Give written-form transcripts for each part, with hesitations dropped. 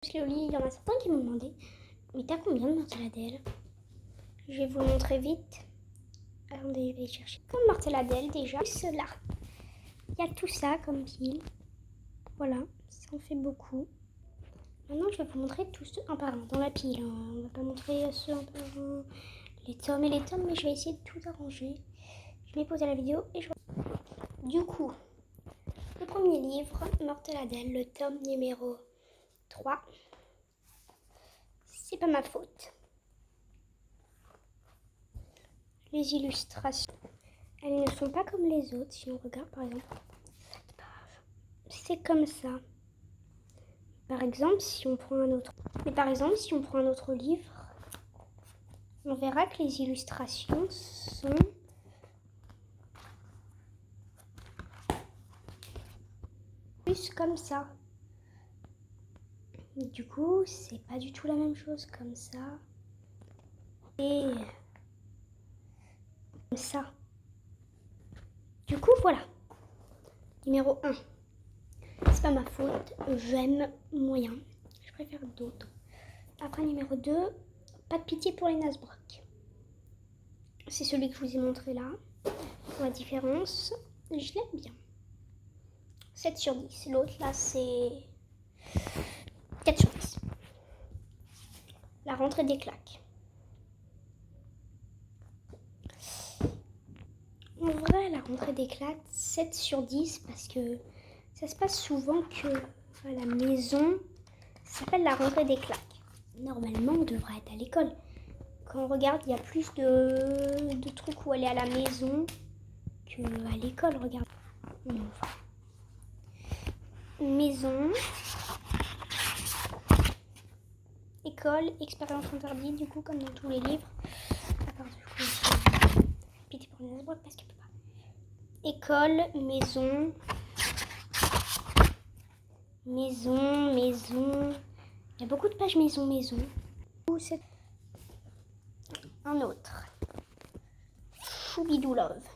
Parce que au lit, il y en a certains qui m'ont demandé, mais t'as combien de mortadelles? Je vais vous le montrer vite. Attendez, je vais chercher. Comme mortadelles déjà. Cela. Il y a tout ça comme pile. Voilà, ça en fait beaucoup. Maintenant, je vais vous montrer tous ceux un par un dans la pile. On ne va pas montrer ceux un par un, les tomes et les tomes, mais je vais essayer de tout arranger. Je vais poser la vidéo et je... Du coup, le premier livre, Mortadelle, le tome numéro 3. C'est pas ma faute. Les illustrations, elles ne sont pas comme les autres. Si on regarde par exemple, c'est comme ça. Par exemple, si on prend un autre... Mais par exemple, si on prend un autre livre, on verra que les illustrations sont... plus comme ça. Du coup, c'est pas du tout la même chose comme ça. Et... comme ça. Du coup, voilà. Numéro 1. C'est pas ma faute. J'aime moyen. Je préfère d'autres. Après, numéro 2. Pas de pitié pour les Nasbrock. C'est celui que je vous ai montré là. Pour la différence, je l'aime bien. 7 sur 10. L'autre là, c'est 4 sur 10. La rentrée des claques. En vrai, la rentrée des claques, 7 sur 10 parce que ça se passe souvent que à la maison, ça s'appelle la rentrée des claques. Normalement, on devrait être à l'école. Quand on regarde, il y a plus de trucs où aller à la maison qu'à l'école, regarde. Maison, école, expérience interdite, du coup, comme dans tous les livres. À part du coup, pitié pour les Nasbrock parce qu'elle peut pas. École, maison, maison. Il y a beaucoup de pages maison. C'est un autre. Choubidou Love.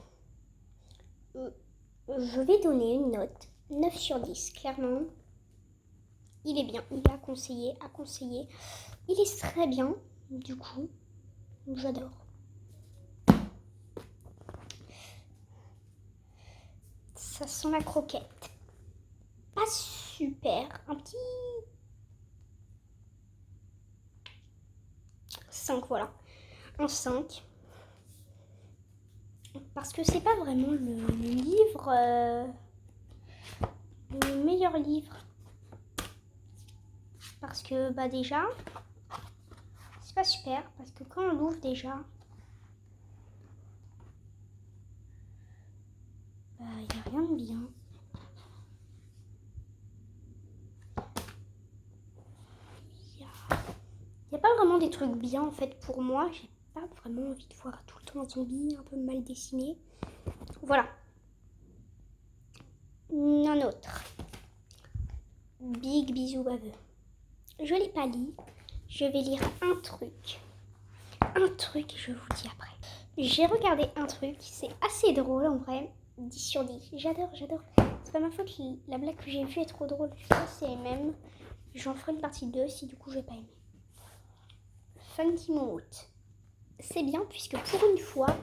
Je vais donner une note 9 sur 10, clairement. Il est bien, il est à conseiller. Il est très bien, du coup, j'adore. Ça sent la croquette. Pas super, un petit 5, voilà. Un 5. Parce que c'est pas vraiment le livre, le meilleur livre. Parce que, bah déjà, c'est pas super. Parce que quand on l'ouvre déjà, bah, il n'y a rien de bien. Il n'y a pas vraiment des trucs bien en fait pour moi. J'ai pas vraiment envie de voir tout le temps un zombie un peu mal dessiné. Voilà. Un autre. Big bisous baveux. Je l'ai pas lu. Je vais lire un truc. Je vous dis après. J'ai regardé un truc. C'est assez drôle en vrai. 10 sur 10. J'adore. C'est pas ma faute. La blague que j'ai vue est trop drôle. Je pense que c'est les mêmes. J'en ferai une partie 2 si du coup j'ai pas aimé. Funky Moot. C'est bien puisque pour une fois,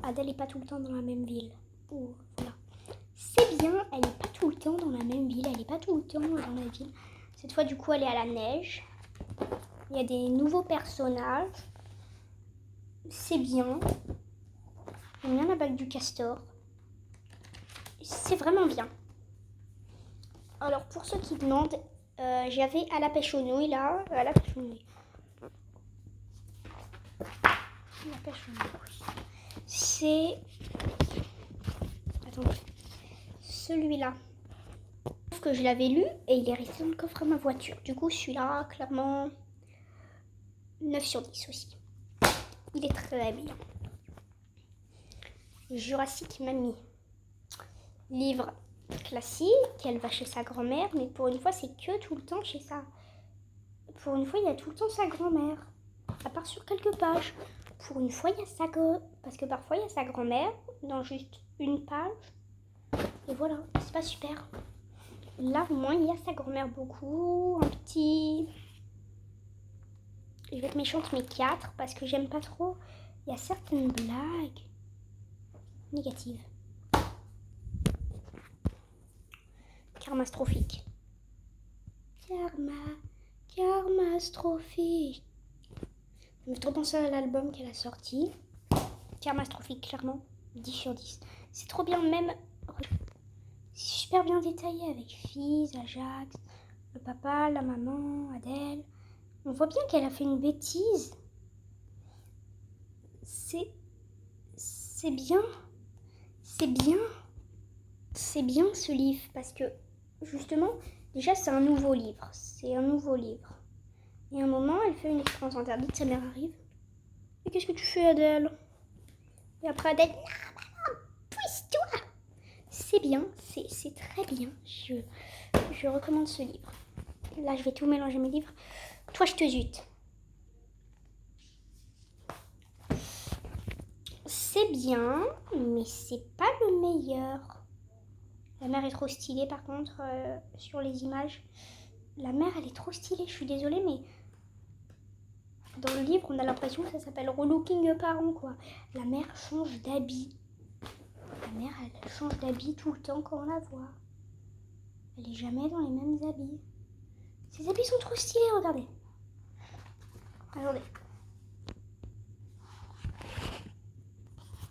Adèle n'est pas tout le temps dans la même ville. Voilà. C'est bien, elle n'est pas tout le temps dans la même ville, elle n'est pas tout le temps dans la ville. Cette fois, du coup, elle est à la neige. Il y a des nouveaux personnages. C'est bien. J'aime bien la bague du castor. C'est vraiment bien. Alors, pour ceux qui demandent, j'avais à la pêche aux nouilles là. À la pêche aux nouilles. La pêche aux nouilles. C'est... Attendez. Celui-là. Que je l'avais lu et il est resté dans le coffre à ma voiture. Du coup, celui-là, clairement, 9 sur 10 aussi. Il est très bien. Jurassic Mamie. Livre classique, elle va chez sa grand-mère, mais pour une fois, c'est que tout le temps chez ça. Pour une fois, il y a tout le temps sa grand-mère. À part sur quelques pages. Pour une fois, il y a sa parce que parfois, il y a sa grand-mère dans juste une page. Et voilà, c'est pas super. Là, au moins, il y a sa grand-mère beaucoup. Un petit... Je vais être méchante, mais 4, parce que j'aime pas trop. Il y a certaines blagues négatives. Karmastrophique. Karmastrophique. Je me trop penser à l'album qu'elle a sorti. Karmastrophique, clairement. 10 sur 10. C'est trop bien, même... C'est super bien détaillé avec Fizz, Ajax, le papa, la maman, Adèle. On voit bien qu'elle a fait une bêtise. C'est bien. C'est bien. C'est bien ce livre parce que justement, déjà c'est un nouveau livre. C'est un nouveau livre. Et à un moment, elle fait une expérience interdite, sa mère arrive. Mais qu'est-ce que tu fais, Adèle? Et après Adèle, non, maman, pousse-toi. C'est bien, c'est très bien. Je recommande ce livre. Là, je vais tout mélanger mes livres. Toi, je te zute. C'est bien, mais c'est pas le meilleur. La mère est trop stylée, par contre, sur les images. La mère, elle est trop stylée, je suis désolée, mais dans le livre, on a l'impression que ça s'appelle relooking parent, quoi. La mère change d'habit. La mère, elle change d'habit tout le temps quand on la voit. Elle est jamais dans les mêmes habits. Ces habits sont trop stylés, regardez. Regardez.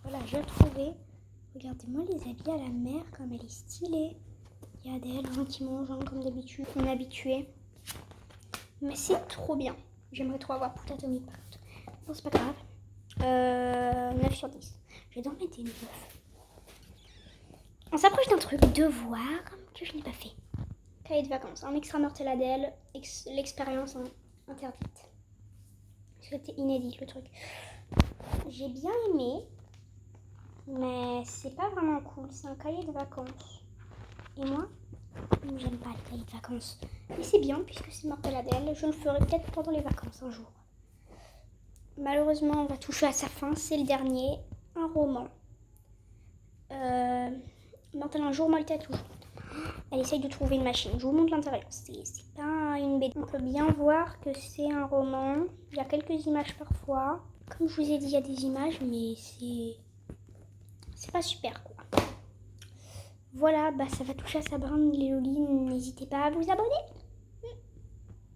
Voilà, j'ai trouvé. Regardez-moi les habits à la mère, comme elle est stylée. Il y a Adèle qui mange comme d'habitude. On est habitué. Mais c'est trop bien. J'aimerais trop avoir Pout Atomique par contre. Bon, c'est pas grave. 9 sur 10. Je vais donc mettre des 9. On s'approche d'un truc, devoir, que je n'ai pas fait. Cahier de vacances. Un extra mortel Adèle. L'expérience interdite. C'était inédit le truc. J'ai bien aimé. Mais c'est pas vraiment cool. C'est un cahier de vacances. Et moi, j'aime pas le cahier de vacances. Mais c'est bien puisque c'est mortel Adèle. Je le ferai peut-être pendant les vacances un jour. Malheureusement, on va toucher à sa fin. C'est le dernier. Un roman. Mortel un jour, mortel toujours. Elle essaye de trouver une machine. Je vous montre l'intérieur. C'est pas une BD. On peut bien voir que c'est un roman. Il y a quelques images parfois. Comme je vous ai dit, il y a des images, mais c'est pas super quoi. Voilà, ça va toucher à sa brin, les Loli. N'hésitez pas à vous abonner.